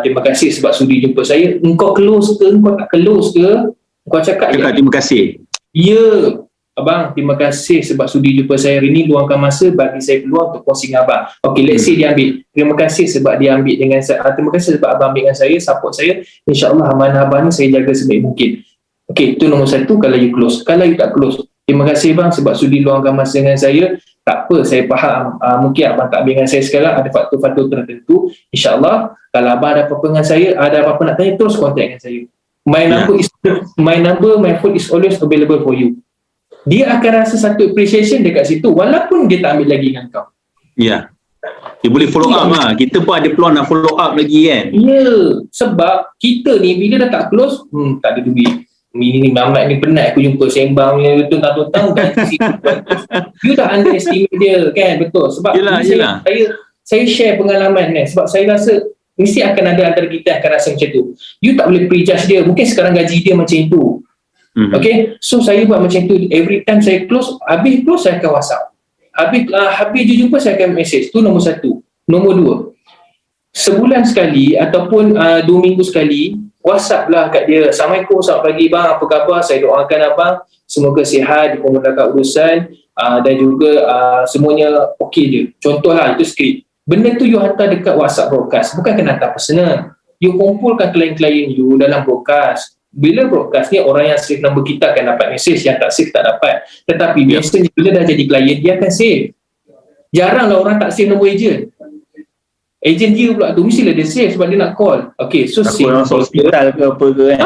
A: terima kasih sebab sudi jumpa saya. Engkau close ke, engkau tak close ke, engkau cakap terima kasih.
B: Ya. abang terima kasih sebab sudi jumpa saya hari ni, luangkan masa bagi saya peluang untuk kongsi dengan abang. Okay, let's say dia ambil, terima kasih sebab dia ambil dengan saya, terima kasih sebab abang ambil dengan saya, support saya, insyaAllah amanah abang ni saya jaga sebaik mungkin. Okay, itu nombor satu kalau you close. Kalau you tak close, terima kasih bang sebab sudi luangkan masa dengan saya, tak apa, saya faham mungkin abang tak ambil dengan saya sekarang, ada faktor-faktor tertentu, insyaAllah kalau abang ada apa-apa dengan saya, ada apa-apa nak tanya, terus contact dengan saya. My number, my phone is always available for you. Dia akan rasa satu appreciation dekat situ walaupun dia tak ambil lagi dengan kau.
A: Ya. Dia boleh follow up lah. Kita pun ada peluang nak follow up lagi kan.
B: Ya, sebab kita ni bila dah tak close, tak ada duit. Ini Mamat ni penat aku jumpa sembang ni betul tak tahu gaji. You tak underestimate dia kan, betul. Sebab
A: yelah.
B: Saya share pengalaman ni sebab saya rasa mesti akan ada antara kita akan rasa macam tu. You tak boleh prejudge dia. Mungkin sekarang gaji dia macam itu. Okay, so saya buat macam tu. Every time saya habis close saya akan WhatsApp. Habis je jumpa saya akan message. Tu nombor satu. Nombor dua, sebulan sekali ataupun 2 minggu sekali WhatsApp lah kat dia. Assalamualaikum, selamat pagi bang, apa khabar? Saya doakan abang semoga sihat, dimudahkan urusan dan juga semuanya okey je. Contohlah itu skrip. Benda tu you hantar dekat WhatsApp broadcast, bukan kena hantar personal. You kumpulkan klien-klien you dalam broadcast. Bila broadcast ni, orang yang save nombor kita akan dapat message, yang tak save tak dapat. Tetapi biasanya bila dah jadi klien, dia akan save. Jaranglah orang tak save nombor ejen. Ejen dia pula tu mestilah dia save sebab dia nak call. Okay, so
A: save. Aku masuk hospital ke apa ke kan?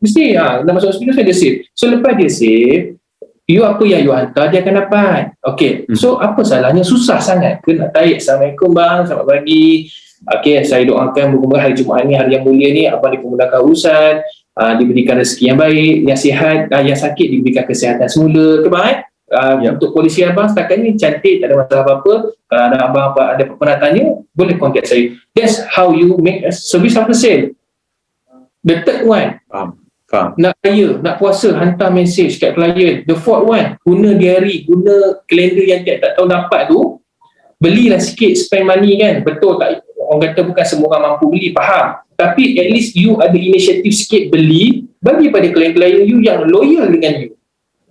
B: Mesti nak masuk hospital so dia save. So lepas dia save, you apa yang you hantar dia akan dapat. Okay, so apa salahnya? Susah sangat ke nak tarik Assalamualaikum bang, selamat pagi. Okay, saya doakan moga-moga hari Jumaat ni, hari yang mulia ni, abang dipermudahkan urusan, diberikan rezeki yang baik, yang sihat, yang sakit diberikan kesihatan semula ke bang. Untuk polisi abang setakat ni cantik, tak ada masalah apa-apa. Kalau ada abang ada apa-apa nak tanya, boleh contact saya. That's how you make a service after sale. The third one, nak raya, nak puasa, hantar message kat klien. The fourth one, guna diary, guna kalender yang tak tahu dapat tu, belilah sikit, spend money kan. Betul tak? Orang kata bukan semua orang mampu beli, faham. Tapi at least you ada inisiatif sikit beli, bagi pada klien-klien you yang loyal dengan you.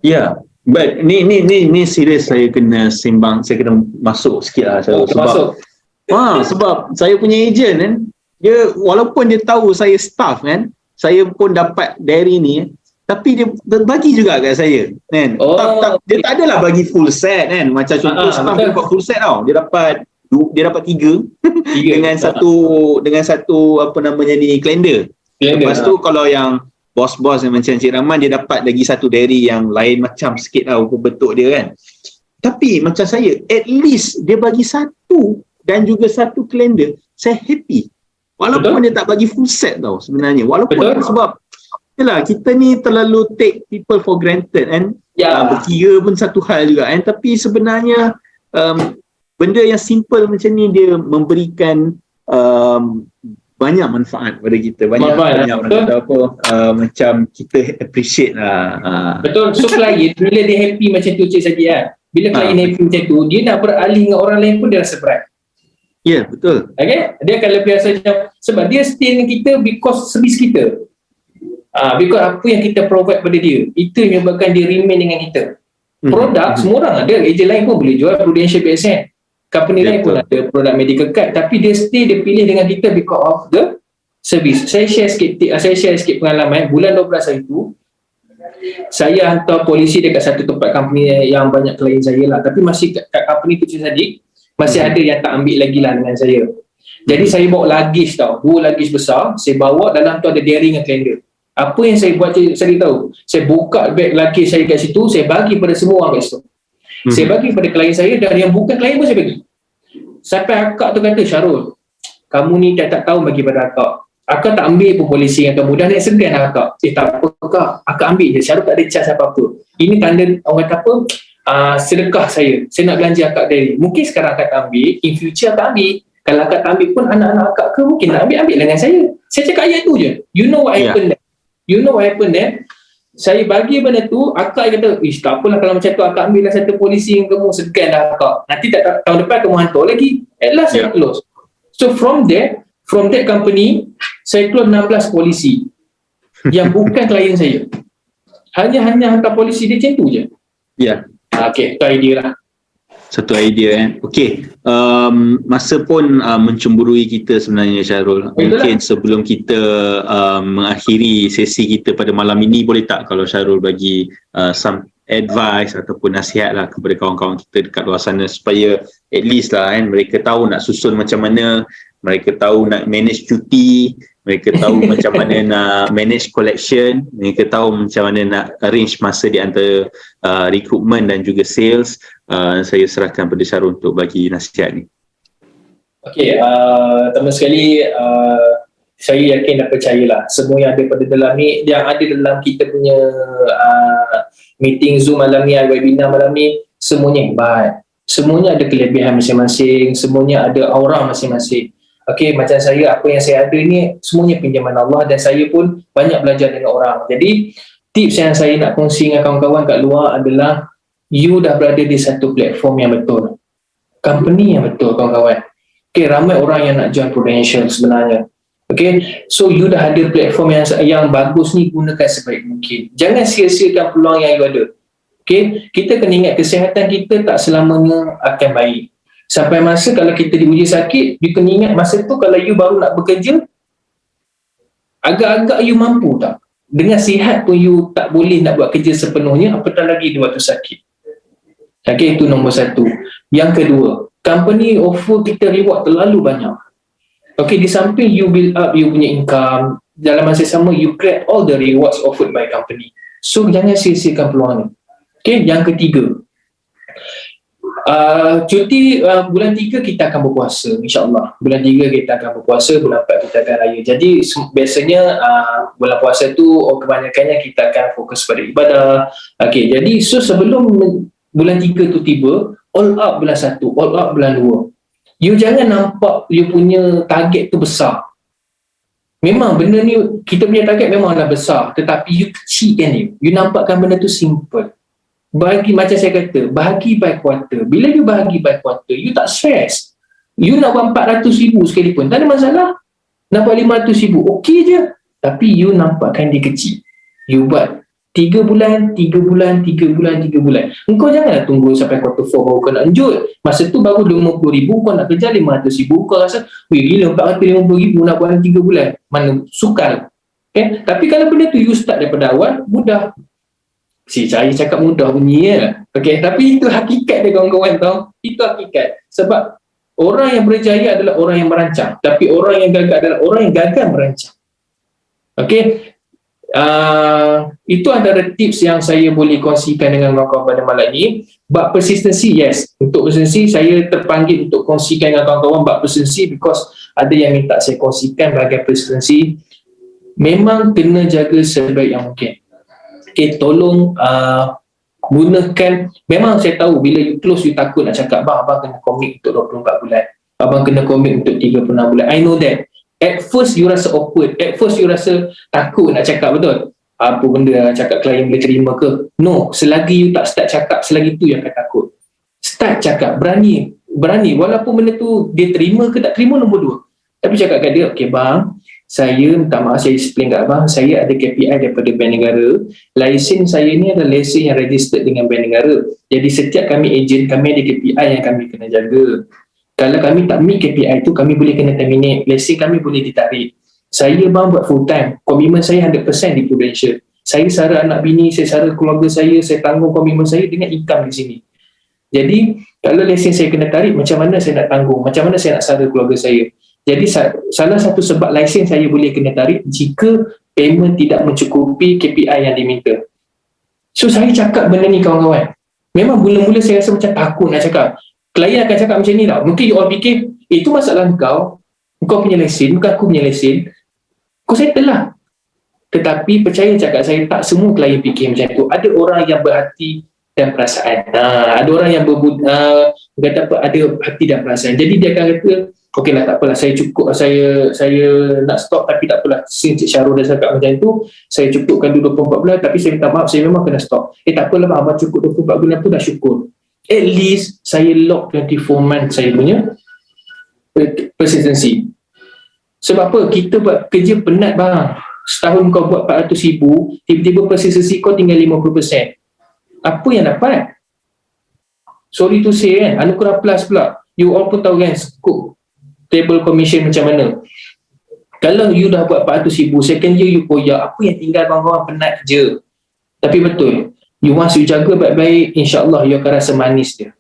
A: Ya, but ni serius saya kena sembang, saya kena masuk sikit lah. Sebab saya punya ejen kan, dia walaupun dia tahu saya staff kan, saya pun dapat diary ni, tapi dia bagi juga kat saya kan. Dia tak adalah bagi full set kan, macam contoh staff dia dapat full set tau, dia dapat tiga dengan satu apa namanya ni, kalender. Lepas tu kalau yang bos-bos yang macam Cik Rahman, dia dapat lagi satu diary yang lain macam sikit lah bentuk dia kan. Tapi macam saya, at least dia bagi satu dan juga satu kalender, saya happy. Walaupun dia tak bagi full set tau sebenarnya. Walaupun sebab yalah, kita ni terlalu take people for granted kan. Berkira pun satu hal juga kan. Tapi sebenarnya benda yang simple macam ni dia memberikan banyak manfaat pada kita. Banyak orang kata apa, macam kita appreciate lah.
B: Betul. So klien bila dia happy macam tu Cik Sadi lah, bila klien happy macam tu, dia nak beralih dengan orang lain pun dia rasa berat.
A: Ya, betul.
B: Okay? Dia akan lebih rasa macam, sebab dia stay dengan kita because service kita. Because apa yang kita provide pada dia, itu yang menyebabkan dia remain dengan kita. Produk semua orang ada, ejen lain pun boleh jual Prudential PSN, company lain pun ada produk medical card, tapi dia stay, dia pilih dengan kita because of the service. Saya share sikit pengalaman. Bulan 12 hari tu, saya hantar polisi dekat satu tempat company yang banyak klien saya lah, tapi masih kat company tu tadi masih ada yang tak ambil lagi lah dengan saya. Jadi saya bawa luggage tau, 2 luggage besar, saya bawa, dalam tu ada diary dengan kalender. Apa yang saya buat, saya tahu, saya buka beg luggage saya kat situ, saya bagi pada semua orang kat situ. Saya bagi pada klien saya, dan yang bukan klien pun saya bagi. Sampai akak tu kata, Syarul, kamu ni tak tahu bagi pada akak. Akak tak ambil pun polisi yang kamu, dah naik segan lah akak. Tak apa kak, akak ambil je, Syarul tak ada charge apa-apa. Ini tanda orang kata apa, sedekah saya nak belanja akak dari. Mungkin sekarang akak tak ambil, in future akak ambil. Kalau akak tak ambil pun anak-anak akak ke mungkin nak ambil dengan saya. Saya cakap ayat tu je. You know what happened there? You know what happened there? Saya bagi benda tu, akak kata, tak apalah kalau macam tu, akak ambil lah satu polisi yang kamu segan dah akak. Nanti tahun depan kamu hantar lagi. At last saya close. So from that company, saya close 16 polisi yang bukan klien saya. Hanya hantar polisi dia macam tu je.
A: Ya,
B: Okay, itu idea lah.
A: satu idea Okey, masa pun mencemburui kita sebenarnya, Syarul. Mungkin sebelum kita mengakhiri sesi kita pada malam ini, boleh tak kalau Syarul bagi some advice ataupun nasihat lah kepada kawan-kawan kita dekat luar sana, supaya at least lah mereka tahu nak susun macam mana, mereka tahu nak manage cuti, mereka tahu macam mana nak manage collection, mereka tahu macam mana nak arrange masa di antara recruitment dan juga sales. Saya serahkan pada Syarul untuk bagi nasihat ni.
B: Okay, pertama sekali saya yakin dan percayalah semua yang ada pada dalam ni, yang ada dalam kita punya meeting Zoom malam ni, webinar malam ni, semuanya hebat, semuanya ada kelebihan masing-masing, semuanya ada aura masing-masing. Okay, macam saya, apa yang saya ada ni semuanya pinjaman Allah, dan saya pun banyak belajar dengan orang. Jadi tips yang saya nak kongsi dengan kawan-kawan kat luar adalah, you dah berada di satu platform yang betul, company yang betul, kawan-kawan. Okay, ramai orang yang nak join Prudential sebenarnya. Okay, so you dah ada platform yang bagus ni, gunakan sebaik mungkin. Jangan sia-siakan peluang yang you ada. Okay, kita kena ingat kesihatan kita tak selamanya akan baik. Sampai masa kalau kita diuji sakit, you kena ingat masa tu kalau you baru nak bekerja, agak-agak you mampu tak? Dengan sihat pun you tak boleh nak buat kerja sepenuhnya, apatah lagi di waktu sakit. Okay, itu nombor satu. Yang kedua, company offer kita reward terlalu banyak. Okay, di samping you build up you punya income, dalam masa sama you create all the rewards offered by company. So jangan sia-siakan peluang ni. Okay, yang ketiga, cuti bulan 3 kita akan berpuasa, insyaAllah. Bulan 3 kita akan berpuasa, bulan 4 kita akan raya. Jadi biasanya bulan puasa tu kebanyakannya kita akan fokus pada ibadah. Okay, jadi so sebelum bulan 3 tu tiba, all out bulan 1, all out bulan 2. You jangan nampak you punya target tu besar. Memang benda ni, kita punya target memanglah besar, tetapi you kecilkan dia. You nampakkan benda tu simple. Bahagi, macam saya kata, bahagi by quarter. Bila you bahagi by quarter, you tak stress. You nak buat 400,000 sekalipun, tak ada masalah. Nak buat 500,000, okey je. Tapi you nampakkan dia kecil. You buat 3 bulan, 3 bulan, 3 bulan, 3 bulan. Engkau janganlah tunggu sampai quarter 4 baru kau nak lanjut. Masa tu baru 50,000, kau nak kejar 500,000. Kau rasa, weh gila 450,000 nak buat 3 bulan. Mana sukar. Okay? Tapi kalau benda tu you start daripada awal, mudah. Saya cakap mudah bunyi ya. Okay? Tapi itu hakikat dia kawan-kawan tahu. Itu hakikat. Sebab orang yang berjaya adalah orang yang merancang. Tapi orang yang gagal adalah orang yang gagal merancang. Okay? Itu antara tips yang saya boleh kongsikan dengan kawan-kawan pada malam ini. Bab persistency, yes. Untuk persistency, saya terpanggil untuk kongsikan dengan kawan-kawan bab persistency because ada yang minta saya kongsikan bahagian persistency. Memang kena jaga sebaik yang mungkin. Okay, tolong gunakan. Memang saya tahu bila you close, you takut nak cakap, abang kena commit untuk 24 bulan. Abang kena commit untuk 36 bulan. I know that. At first you rasa awkward, at first you rasa takut nak cakap, betul? Apa benda cakap klien boleh terima ke? No, selagi you tak start cakap, selagi tu you akan takut. Start cakap, berani, walaupun benda tu dia terima ke tak terima, nombor 2. Tapi cakap kat dia, okay bang, saya minta maaf, saya explain kat abang, saya ada KPI daripada bank negara, lesen saya ni adalah lesen yang registered dengan bank negara, jadi setiap kami agent, kami ada KPI yang kami kena jaga. Kalau kami tak meet KPI tu, kami boleh kena terminate. Lesen kami boleh ditarik. Saya bang buat full time. Komitmen saya 100% di Prudential. Saya sara anak bini, saya sara keluarga saya tanggung komitmen saya dengan income di sini. Jadi, kalau lesen saya kena tarik, macam mana saya nak tanggung? Macam mana saya nak sara keluarga saya? Jadi, salah satu sebab lesen saya boleh kena tarik jika payment tidak mencukupi KPI yang diminta. So, saya cakap benda ni kawan-kawan. Memang mula-mula saya rasa macam takut nak cakap. Klien akan cakap macam ni tau. Mungkin you all fikir, itu masalah kau punya lesen, bukan aku punya lesen. Kau settle lah. Tetapi percaya cakap saya, tak semua klien fikir macam tu. Ada orang yang berhati dan perasaan. Ada orang yang ada hati dan perasaan. Jadi dia akan kata, okey lah, tak apalah, saya cukup, saya nak stop, tapi tak apalah, since Syarul dah cakap macam tu, saya cukupkan dulu 24 bulan, tapi saya minta maaf, saya memang kena stop. Tak apalah abang, cukup 24 bulan tu dah syukur. At least saya lock 24 months saya punya persistency. Sebab apa? Kita buat kerja penat bang. Setahun kau buat 400,000, tiba-tiba persistency kau tinggal 50%. Apa yang dapat? Sorry to say kan, Anugerah Plus pula, you all pun tahu kan skop table commission macam mana. Kalau you dah buat 400,000, second year you koyak, apa yang tinggal kawan-kawan penat je. Tapi betul, you once you jaga baik-baik, insyaAllah you akan rasa manis dia.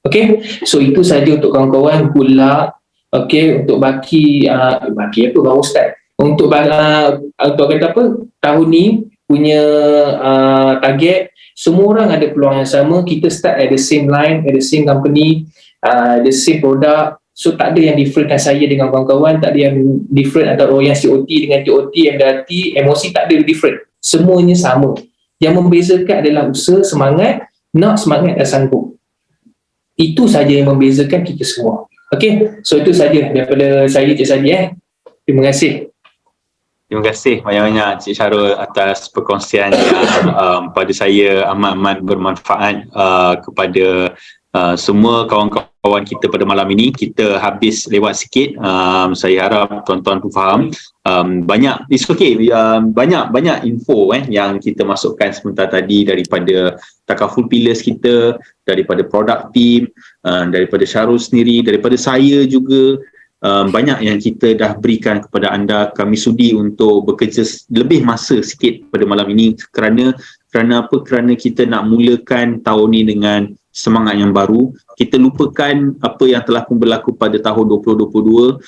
B: Okay, so itu saja untuk kawan-kawan. Good luck. Okay, untuk baki apa Bang Ustaz, untuk kata apa, tahun ni punya target, semua orang ada peluang yang sama. Kita start at the same line, at the same company, the same product. So tak ada yang differentkan saya dengan kawan-kawan, tak ada yang different antara orang yang COT dengan TOT, MDRT, MOC, tak ada different. Semuanya sama. Yang membezakan adalah usaha, semangat, nak semangat dan sanggup. Itu saja yang membezakan kita semua. Okey, so itu saja daripada saya, Cik Sadi. Terima kasih.
A: Terima kasih banyak-banyak Cik Syarul atas perkongsian yang pada saya amat-amat bermanfaat kepada semua kawan-kawan kita pada malam ini. Kita habis lewat sikit, saya harap tuan-tuan pun faham. Banyak, it's okay, banyak info yang kita masukkan sebentar tadi daripada Takaful Pillars kita, daripada product team, daripada Syarul sendiri, daripada saya juga. Banyak yang kita dah berikan kepada anda. Kami sudi untuk bekerja lebih masa sikit pada malam ini kerana apa? Kerana kita nak mulakan tahun ni dengan semangat yang baru. Kita lupakan apa yang telah pun berlaku pada tahun 2022.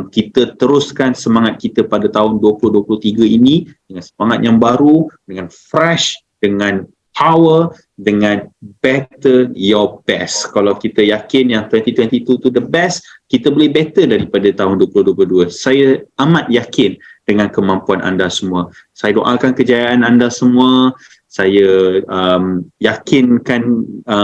A: Kita teruskan semangat kita pada tahun 2023 ini dengan semangat yang baru, dengan fresh, dengan power, dengan better your best. Kalau kita yakin yang 2022 tu the best, kita boleh better daripada tahun 2022. Saya amat yakin dengan kemampuan anda semua. Saya doakan kejayaan anda semua. Saya yakinkan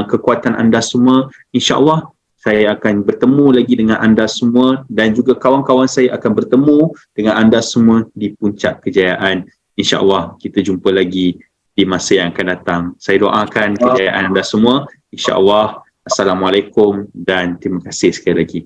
A: kekuatan anda semua. InsyaAllah saya akan bertemu lagi dengan anda semua dan juga kawan-kawan saya akan bertemu dengan anda semua di puncak kejayaan. InsyaAllah kita jumpa lagi di masa yang akan datang. Saya doakan kejayaan anda semua. InsyaAllah. Assalamualaikum dan terima kasih sekali lagi.